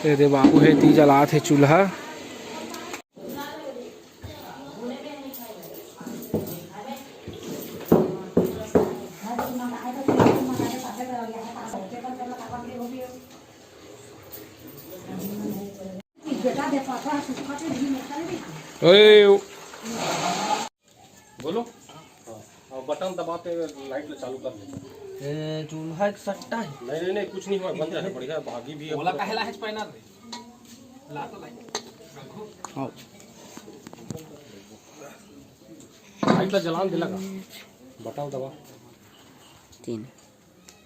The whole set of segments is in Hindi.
दे बाबू है ती जलात है चूल्हा। बोलो। हाँ, बटन दबा के लाइट चालू कर दो। चूल्हा एक सट्टा है। नहीं नहीं कुछ नहीं हुआ, बंद है, बढ़िया भागी भी है। बोला कहला है पैना रे ला तो लाइट लाइट जलान दिला का बटन दबा 3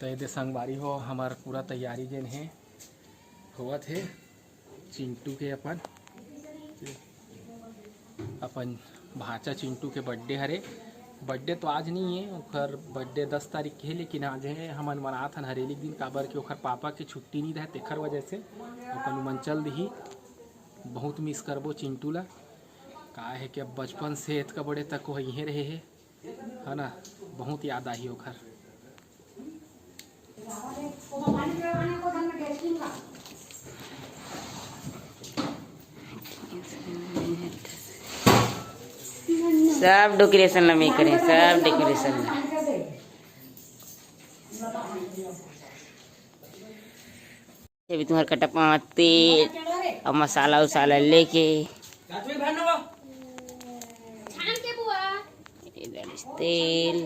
तो ये संगवारी हो हमार पूरा तैयारी जेन है हुआ थे चिंटू के अपन भाचा चिंटू के बर्थडे हरे। बर्थडे तो आज नहीं है, ओखर बर्थडे 10 तारीख के है, लेकिन आज है हमन मनात हन हरेली दिन काबर के ओखर पापा के छुट्टी नहीं रहे तेखर वजह से अपन मंचल दी बहुत मिस करबो चिंटू ला। का है कि अब बचपन से इतका बड़े तक वो यहीं रहे है ना, बहुत याद आई ओखर। सब डेकोरेशन में करें, सब डेकोरेशन में। अभी तुम्हारे कटपा तेल और मसाला उसाला लेके तेल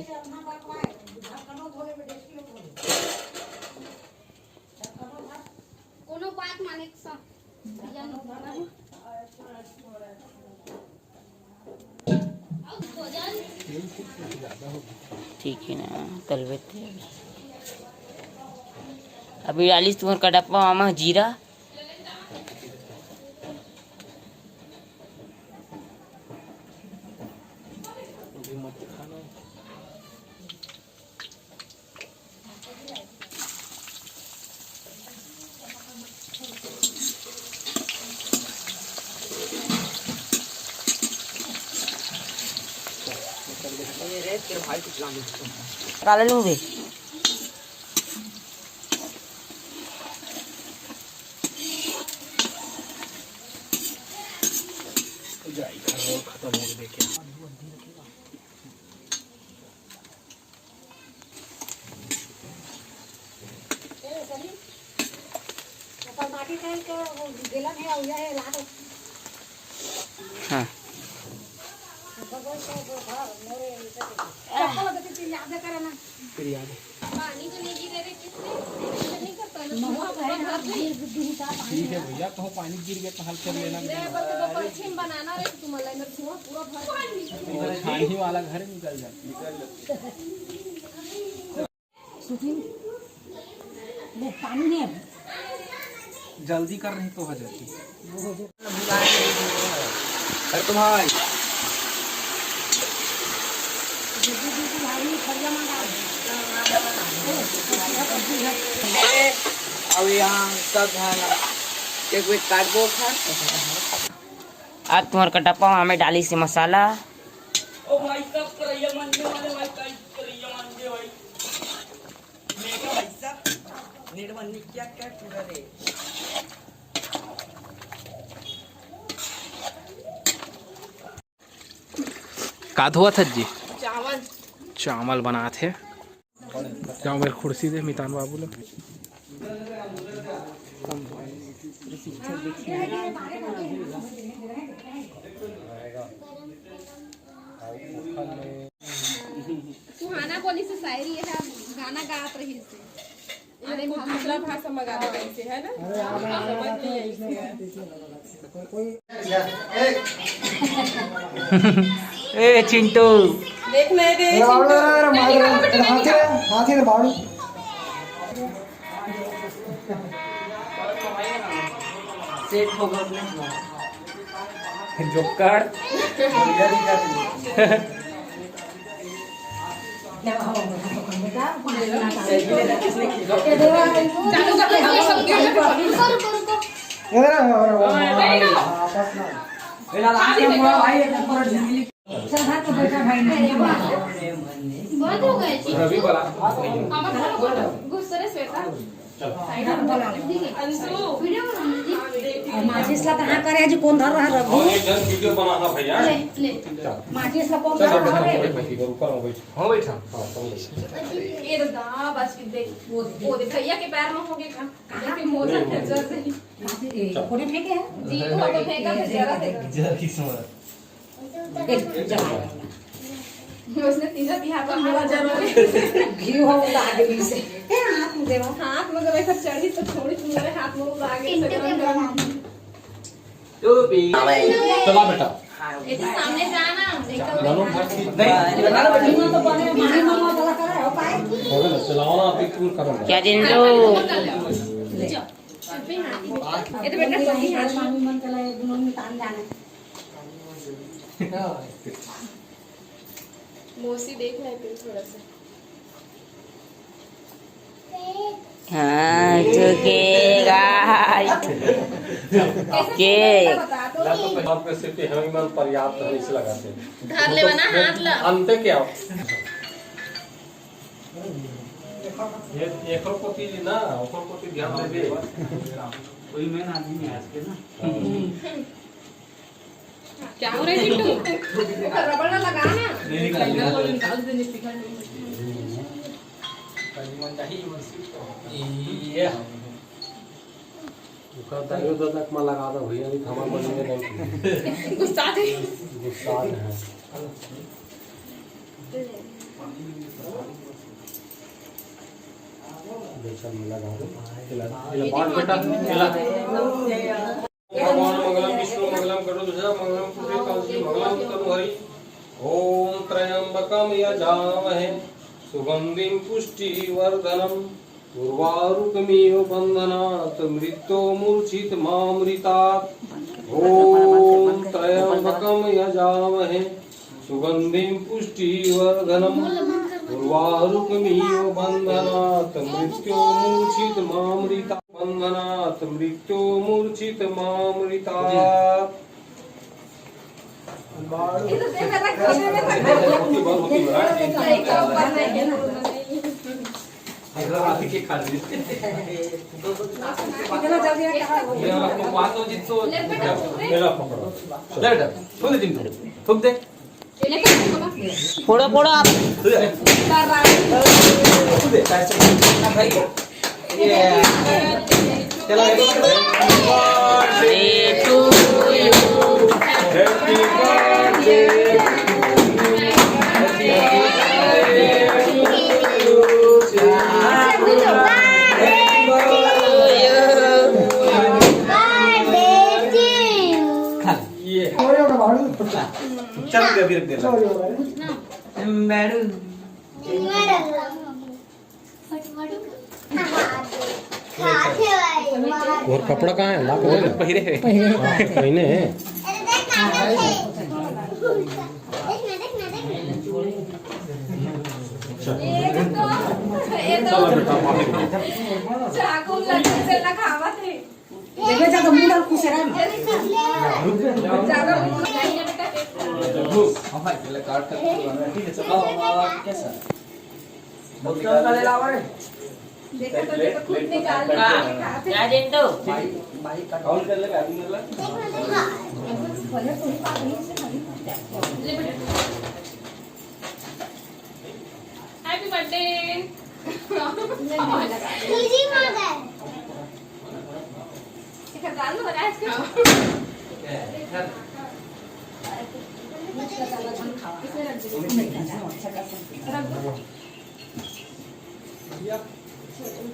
ठीक है ना, तलवे तेल अभी डालिस तुम्हारे कटपा मामा जीरा काले लूँ भी खत्म हो गए देखे हाँ ठीक है भैया, तो पानी गिर गया तो हल्के लेना छानी वाला घर निकल जाती पानी नहीं जल्दी कर रही तो हो जाती। अरे तो भाई अब यहाँ सब एक वे कार्डबोर्ड है। आज तुम्हारे कटप्पा हमें डाली से मसाला। ओ भाई कब करैया मंडे वाले भाई कब करैया मंडे भाई मेरा भाई सब निर्मल क्या क्या पूरा रे का धुआ था जी चावल चावल बना थे। जाओ मेरे कुर्सी दे मितान बाबू लोग। सुहाना बोली से शायरी है, गाना गात रही से। अरे दूसरा भाषा में गाना गाई से है ना, समझ नहीं आई से। ए चिंटू देखने दे हाथी रे बाड़ू सेट हो गया अपने जोकर बंद हो गए जी रवि वाला गुस्से से स्वेटर अंशु वीडियो बना लीजिए। माचिसला कहाँ करे जी कौन धर रहा रघु और एक जन वीडियो बनाना भैया ले ले माचिसला कौन चल धर बैठा रहा है बैठ ऊपर में बैठ हाँ बैठा हां तुम ये तो दा बस देख वो देख भैया के पैर में हो गया कहां के मोजा है जर से कोने फेंके है जी वो तो फेंका फिर जरा देगा जरा किस्मत उसने तीसरा बिहार का मेरा जरूर घी हो आदमी से हाथ में देवा हाथ में जब ऐसा चढ़ी तो थोड़ी तुम्हारे हाथ में उड़ा गए चला बेटा ये तो सामने जाना मानो भाई नहीं तो बने माही मामा वाला करे हो पाए हो गया चलाओ ना आप पूर्ण करो क्या जिंदो ये तो बेटा सही हाथ मामी मन चला दोनों में तान जाना मौसी देख ले फिर थोड़ा सा हाँ चुकेगा के बता तो या तो पहले पे सिर्फ हमें मन पर्याप्त है इसे लगाते हैं धर ले बना हाथ ला अंत क्या ये एक कोती ना ऊपर कोती ध्यान दे दे कोई मेन आदमी है आज के ना क्या हो रहा है चिट्टू रबड़ ना लगा ना निकाल दे ये उसका दायो ददक में लगा दो भैया नहीं थमा बनने नहीं गुस्सा थे गुस्सा है बेचन में लगा दो इला बात बेटा इला भगवान मंगलम विष्णु मंगलम गरुड़ मंगलम पुष्टे कांसी मंगलम तनु हरि ओम त्रयंबकम यजामहे सुगंधिं पुष्टिवर्धनम उर्वारुकमिव बंधनात् मृत्योर्मुर्छित मामृतात् ओम त्रयंबकम यजामहे सुगंधिं पुष्टिवर्धनम उर्वारुकमिव बंधनात् मृत्योर्मुर्छित मामृतात् बंधनात् मृत्योर्मुर्छित मामृतात् ये तो देखा था खाने में के खा ली इतना जल्दी क्या हो ये आपको वातो जितो मेरा पकड़ो ले बेटा थूक दे जिनको थूक दे फोड़ो फोड़ो आप थूक दे भाई ये चलो टू हैप्पी बर्थडे चल दे अभी रख दे और कपड़ा कहाँ है लाख हो पहिरे पहने चलो बेटा चाकू लगे से ना खावा थे देखो जा तो मुंडा खुश रहा ज्यादा नहीं है बेटा हां भाई पहले काट कर ठीक है चलो कैसा बहुत ले लाओ रे देखा तो देखो खुद निकाल के खाते क्या जिंदो काउंट कर ले आदमी कर ले हैप्पी बर्थडे गाल में लगाया इसके इसमें रख दो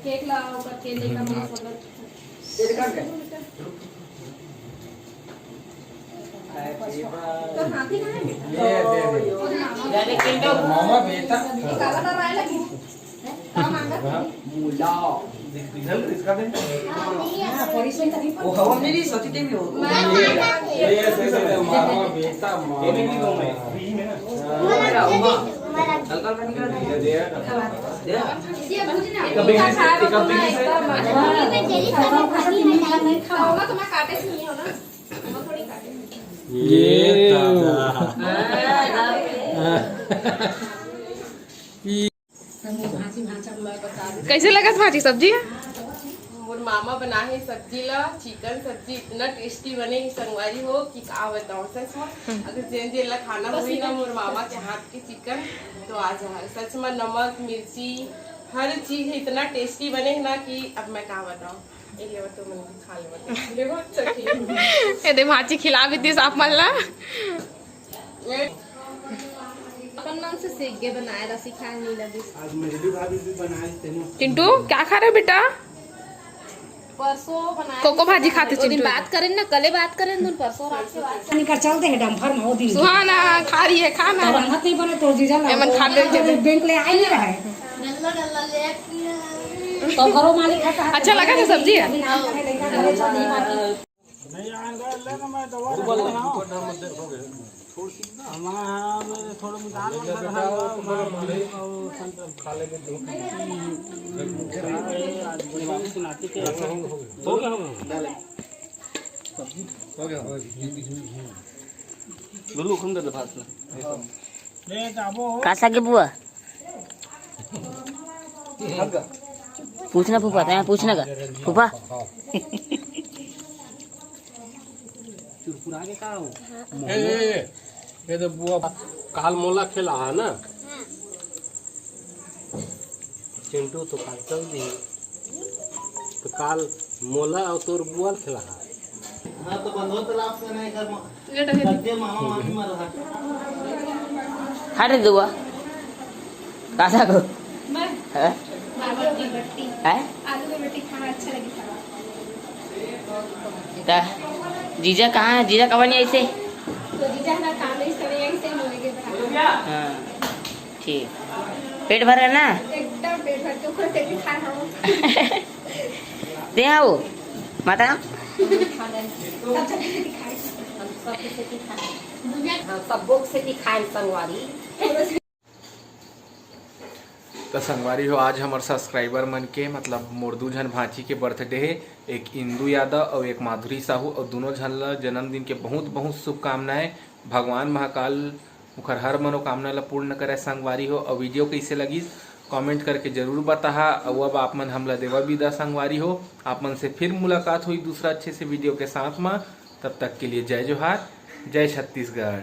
केक लाओ ऊपर केले का मुंह फल तो हाथी कहाँ है जाने जिंदो मामा बेटा काला तो राय लगी काम मांगा मुला दिखल इसका दे परिस में तभी वो हवा मेरी सती के भी हो मैं ये मामा बेटा ये भी दो मैं मेरा हुआ हल्का हल्का निकला दे दे ये बुझना कभी क्या खा रहे हो कभी तुम से एकदम नहीं खाओगा तो मैं काटे से नहीं हो ना मैं थोड़ी काटे ये दादा कैसे लगा तुम्हारी सब्जी वो मोर मामा बना है सब्जी ला चिकन सब्जी इतना टेस्टी बने ही संगवारी हो कि का बताऊं सच में। अगर जेन जेन ला खाना हुई ना मोर मामा के हाथ के चिकन तो आ जा सच में। नमक मिर्ची हर चीज इतना टेस्टी बने है ना कि अब मैं का बताऊं। ये तो मन खा ले देखो चखी ये दे भाजी खिला भी दी आप मन ला। अपन मन से सीख के बनाया था सिखाया नहीं लगी। आज मेहंदी भाभी भी बनाए थे ना। चिंटू क्या खा रहे बेटा? परसों बनाया कोको भाजी खाते वो दिन चिंटू। बात करें ना, कल बात करें तुम परसों रात से बात निकल चलते हैं डम्फर में वो दिन सुहाना खा रही है खाना। तब हम नहीं बने तो जीजा ला एमन खा ले जल्दी। बैंक ले आए नहीं रहे डल्ला डल्ला ले तो घरों मालिक खाता है। अच्छा लगा था सब्जी? नहीं आएगा लेना मैं दवा हमारा थोड़ा दाल खा ले कासा के बुआ पूछना फूफा था पूछना का फूफा ये तो बुआ काल मोला खेला है ना चिंटू तो काल चल दी तो काल मोला और तोर बुआ खेला है। हाँ तो बंदो तलाश करना है कर मामा मामी मर रहा हट दुआ कासा को मैं है आलू की बट्टी है आलू की बट्टी खाना अच्छा लगी ता जीजा कहाँ है? जीजा कब नहीं ऐसे? तो जीजा ना काम इस तरह यहीं से मिलेंगे बराबर। हाँ ठीक पेट भर है ना? एकदम पेट भर के ऊपर से भी खा रहा हूँ। दे आओ माता सब बोक से भी खाए संगवारी। तो संगवारी हो आज हमारे सब्सक्राइबर मन के मतलब मोर दू झन भांची के बर्थडे है। एक इंदू यादव और एक माधुरी साहू और दोनों झन ला जन्मदिन के बहुत बहुत शुभकामनाएं। भगवान महाकाल उखर हर मनोकामना ला पूर्ण करे संगवारी हो। और वीडियो कैसे लगी कमेंट करके जरूर बताहा। और अब आप मन हमला देवा विदा संगवारी हो। आप मन से फिर मुलाकात हुई दूसरा अच्छे से वीडियो के साथ में। तब तक के लिए जय जोहार, जय छत्तीसगढ़।